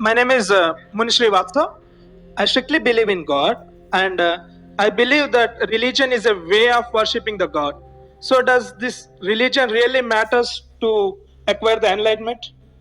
My name is Munish Srivastava. I strictly believe in God, and I believe that religion is a way of worshipping the God. So does this religion really matters to acquire the enlightenment?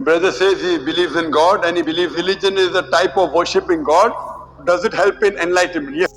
Brother says he believes in God and he believes religion is a type of worshipping God. Does it help in enlightenment? Yes.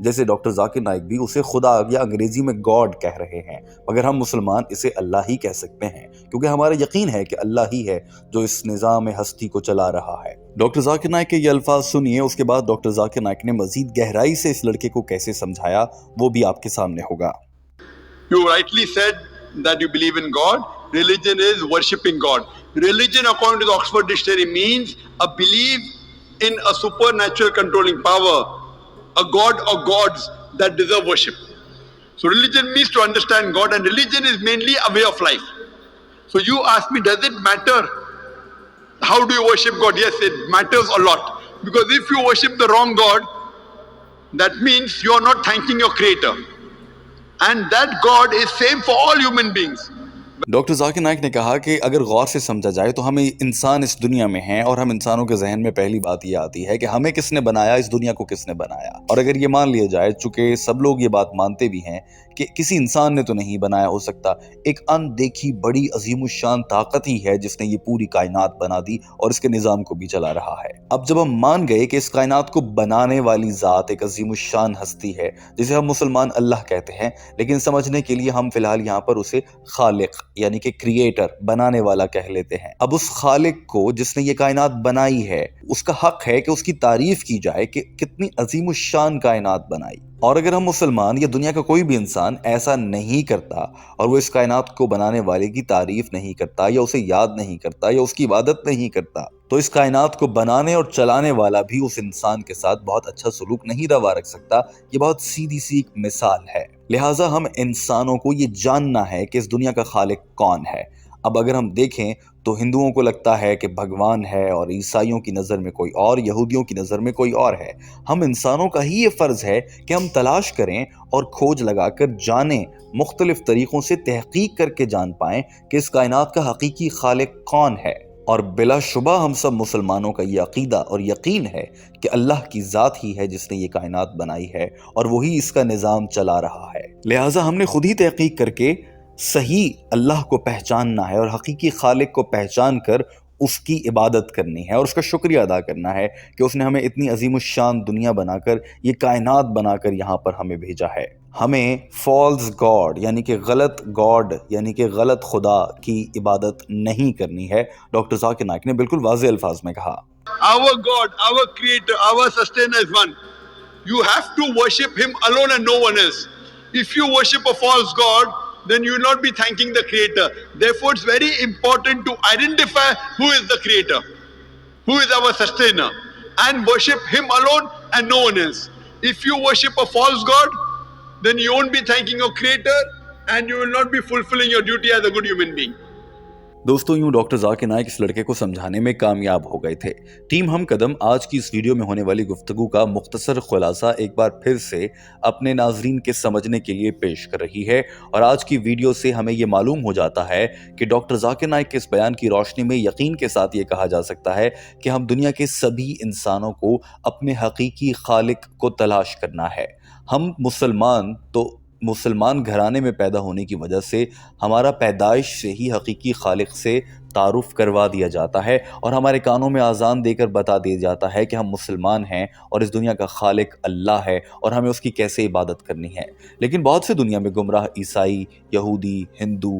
جیسے doctor Zakir Naik بھی اسے خدا یا انگریزی میں God کہہ رہے ہیں، مگر ہم مسلمان اسے اللہ ہی کہہ سکتے ہیں، کیونکہ ہمارا یقین ہے کہ اللہ ہی ہے جو اس نظام ہستی کو چلا رہا ہے۔ ڈاکٹر ذاکر نائک کے یہ الفاظ سنیے، اس کے بعد ڈاکٹر ذاکر نائک نے مزید گہرائی سے اس لڑکے کو کیسے سمجھایا وہ بھی آپ کے سامنے ہوگا۔ You rightly said that you believe in God. Religion is worshipping God. Religion, according to the Oxford Dictionary, means a belief in a supernatural controlling power, a god or gods that deserve worship. So religion means to understand God, and religion is mainly a way of life. So you ask me, does it matter how do you worship God? Yes, it matters a lot. Because if you worship the wrong God, that means you are not thanking your Creator. And that God is same for all human beings. Doctor Zakir Naik نے کہا کہ اگر غور سے سمجھا جائے تو ہمیں انسان اس دنیا میں ہیں، اور ہم انسانوں کے ذہن میں پہلی بات یہ آتی ہے کہ ہمیں کس نے بنایا، اس دنیا کو کس نے بنایا۔ اور اگر یہ مان لیا جائے، چونکہ سب لوگ یہ بات مانتے بھی ہیں کہ کسی انسان نے تو نہیں بنایا، ہو سکتا ایک اندیکھی بڑی عظیم الشان طاقت ہی ہے جس نے یہ پوری کائنات بنا دی اور اس کے نظام کو بھی چلا رہا ہے۔ اب جب ہم مان گئے کہ اس کائنات کو بنانے والی ذات ایک عظیم الشان ہستی ہے جسے ہم مسلمان اللہ کہتے ہیں، لیکن سمجھنے کے لیے ہم فی الحال یہاں پر اسے خالق یعنی کہ کریٹر، بنانے والا کہہ لیتے ہیں۔ اب اس خالق کو جس نے یہ کائنات بنائی ہے، اس کا حق ہے کہ اس کی تعریف کی جائے کہ کتنی عظیم الشان کائنات بنائی۔ اور اگر ہم مسلمان یا دنیا کا کوئی بھی انسان ایسا نہیں کرتا اور وہ اس کائنات کو بنانے والے کی تعریف نہیں کرتا یا اسے یاد نہیں کرتا یا اس کی عبادت نہیں کرتا، تو اس کائنات کو بنانے اور چلانے والا بھی اس انسان کے ساتھ بہت اچھا سلوک نہیں روا رکھ سکتا۔ یہ بہت سیدھی سی ایک مثال ہے۔ لہٰذا ہم انسانوں کو یہ جاننا ہے کہ اس دنیا کا خالق کون ہے۔ اب اگر ہم دیکھیں تو ہندوؤں کو لگتا ہے کہ بھگوان ہے، اور عیسائیوں کی نظر میں کوئی اور، یہودیوں کی نظر میں کوئی اور ہے۔ ہم انسانوں کا ہی یہ فرض ہے کہ ہم تلاش کریں اور کھوج لگا کر جانیں، مختلف طریقوں سے تحقیق کر کے جان پائیں کہ اس کائنات کا حقیقی خالق کون ہے۔ اور بلا شبہ ہم سب مسلمانوں کا یہ عقیدہ اور یقین ہے کہ اللہ کی ذات ہی ہے جس نے یہ کائنات بنائی ہے اور وہی اس کا نظام چلا رہا ہے۔ لہٰذا ہم نے خود ہی تحقیق کر کے صحیح اللہ کو پہچاننا ہے اور حقیقی خالق کو پہچان کر اس کی عبادت کرنی ہے اور اس کا شکریہ ادا کرنا ہے کہ اس نے ہمیں اتنی عظیم الشان دنیا بنا کر، یہ کائنات بنا کر یہاں پر ہمیں بھیجا ہے۔ ہمیں فالس گاڈ یعنی کہ غلط گاڈ یعنی کہ غلط خدا کی عبادت نہیں کرنی ہے۔ ڈاکٹر ذاکر نائک نے بالکل واضح الفاظ میں کہا، Our God, our Creator, our Sustainer is one. You have to worship Him alone and no one else. If you worship a false God, then you will not be thanking the Creator. Therefore, it's very important to identify who is the Creator, who is our Sustainer, and worship Him alone and no one else. If you worship a false God, then you won't be thanking your Creator and you will not be fulfilling your duty as a good human being. دوستو، یوں doctor Zakir Naik اس لڑکے کو سمجھانے میں کامیاب ہو گئے تھے۔ Team ہم قدم آج کی اس ویڈیو میں ہونے والی گفتگو کا مختصر خلاصہ ایک بار پھر سے اپنے ناظرین کے سمجھنے کے لیے پیش کر رہی ہے، اور آج کی ویڈیو سے ہمیں یہ معلوم ہو جاتا ہے کہ ڈاکٹر ذاکر نائک کے اس بیان کی روشنی میں یقین کے ساتھ یہ کہا جا سکتا ہے کہ ہم دنیا کے سبھی انسانوں کو اپنے حقیقی خالق کو تلاش کرنا ہے۔ ہم مسلمان گھرانے میں پیدا ہونے کی وجہ سے ہمارا پیدائش سے ہی حقیقی خالق سے تعارف کروا دیا جاتا ہے، اور ہمارے کانوں میں اذان دے کر بتا دیا جاتا ہے کہ ہم مسلمان ہیں اور اس دنیا کا خالق اللہ ہے اور ہمیں اس کی کیسے عبادت کرنی ہے۔ لیکن بہت سے دنیا میں گمراہ عیسائی، یہودی، ہندو،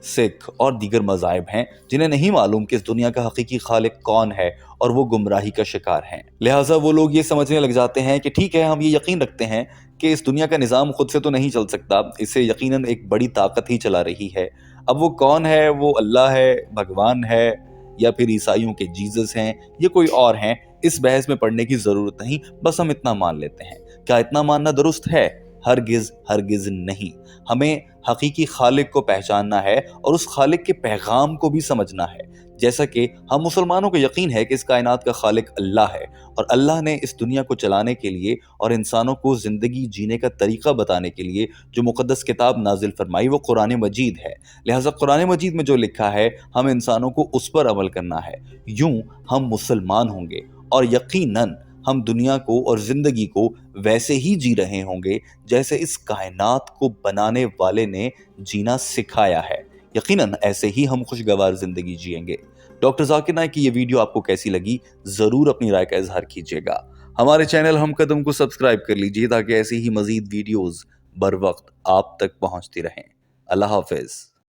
سکھ اور دیگر مذاہب ہیں جنہیں نہیں معلوم کہ اس دنیا کا حقیقی خالق کون ہے، اور وہ گمراہی کا شکار ہیں۔ لہٰذا وہ لوگ یہ سمجھنے لگ جاتے ہیں کہ ٹھیک ہے، ہم یہ یقین رکھتے ہیں کہ اس دنیا کا نظام خود سے تو نہیں چل سکتا، اسے یقیناً ایک بڑی طاقت ہی چلا رہی ہے۔ اب وہ کون ہے؟ وہ اللہ ہے، بھگوان ہے، یا پھر عیسائیوں کے جیزس ہیں، یا کوئی اور ہیں؟ اس بحث میں پڑھنے کی ضرورت نہیں، بس ہم اتنا مان لیتے ہیں۔ کیا اتنا ماننا درست ہے؟ ہرگز نہیں۔ ہمیں حقیقی خالق کو پہچاننا ہے اور اس خالق کے پیغام کو بھی سمجھنا ہے۔ جیسا کہ ہم مسلمانوں کو یقین ہے کہ اس کائنات کا خالق اللہ ہے، اور اللہ نے اس دنیا کو چلانے کے لیے اور انسانوں کو زندگی جینے کا طریقہ بتانے کے لیے جو مقدس کتاب نازل فرمائی وہ قرآن مجید ہے۔ لہٰذا قرآن مجید میں جو لکھا ہے ہم انسانوں کو اس پر عمل کرنا ہے، یوں ہم مسلمان ہوں گے، اور یقیناً ہم دنیا کو اور زندگی کو ویسے ہی جی رہے ہوں گے جیسے اس کائنات کو بنانے والے نے جینا سکھایا ہے۔ یقیناً ایسے ہی ہم خوشگوار زندگی جئیں گے۔ ڈاکٹر ذاکر نائک کی یہ ویڈیو آپ کو کیسی لگی؟ ضرور اپنی رائے کا اظہار کیجیے گا۔ ہمارے چینل ہم قدم کو سبسکرائب کر لیجئے تاکہ ایسی ہی مزید ویڈیوز بر وقت آپ تک پہنچتی رہیں۔ اللہ حافظ۔